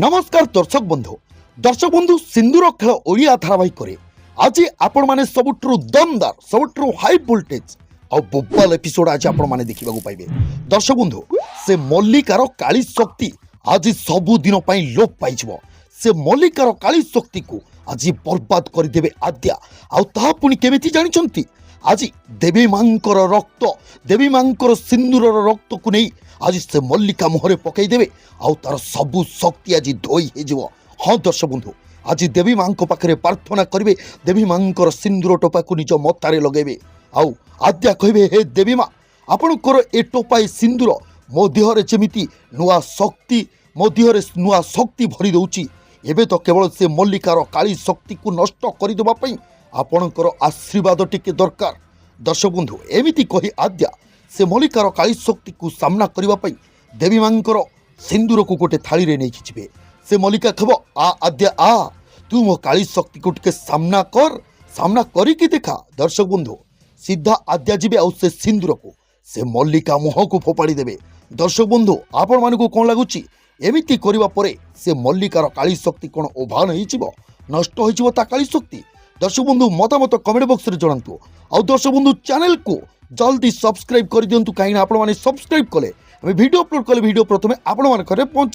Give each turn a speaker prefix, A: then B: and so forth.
A: नमस्कार दर्शक बंधु सिंदूर खेल ओडिया धारावाहिक आज आपण माने सबुठु दमदार सबुठु हाई वोल्टेज और बोबाल एपिसोड आज आपण माने देखिबा पाइबे। दर्शक बंधु से मल्लिकार काली शक्ति आज सबुदिन लोप पाइजिवो। से मल्लिकार काली शक्ति को आज बर्बाद करदेवे आद्या आ पुणी केमिति जानिछंती। आज देवी मांकर रक्त देवी मांकर सिंदूर रक्त को नहीं आज से मल्लिका मुहरे पकई देवे आउ तार सबु शक्ति आज धोई हो। हाँ दर्शक बंधु आज देवी मां पाखे प्रार्थना करेंगे, देवी मांकर सिंदूर टोपा को निज मतारे लगेबे आउ आद्या कहे हे देवी माँ आपणकर ए टोपाए सिंदूर मो देहरे जेमिति नुआ शक्ति मो देहरे नुआ शक्ति भरी दउची। एबे तो केवल से मल्लिकार काली शक्ति को नष्ट करदेबा पई आपणकर आशीर्वाद टिके दरकार। दर्शक बंधु एमिति कही आद्या से मल्लिकार काली शक्ति को सामना करबा पई देवी मांकर सिंदूर को गोटे थाली रे नहीं खिचबे। से मल्लिका खब आ आद्या आ तू मो काली शक्ति को टिके सामना करिकी देखा। दर्शक बंधु सीधा आद्या जीवे आउ से सिंदूर को से मल्लिका मुह को फोपाड़ी देवे। दर्शक बंधु आपण मानकु कोन लागुची एमिति करिबा परे से मल्लिकार काली शक्ति कोन ओभान होइजिवो नष्ट होइजिवो ता काली शक्ति। दर्शक बंधु मतामत कमेंट बॉक्स रे जणांतु। आ दर्शक बंधु चैनल को जल्दी सब्सक्राइब कर दियंतु कहीं आपण माने सब्सक्राइब कले वीडियो अपलोड कले वीडियो प्रथमे आपण माने करे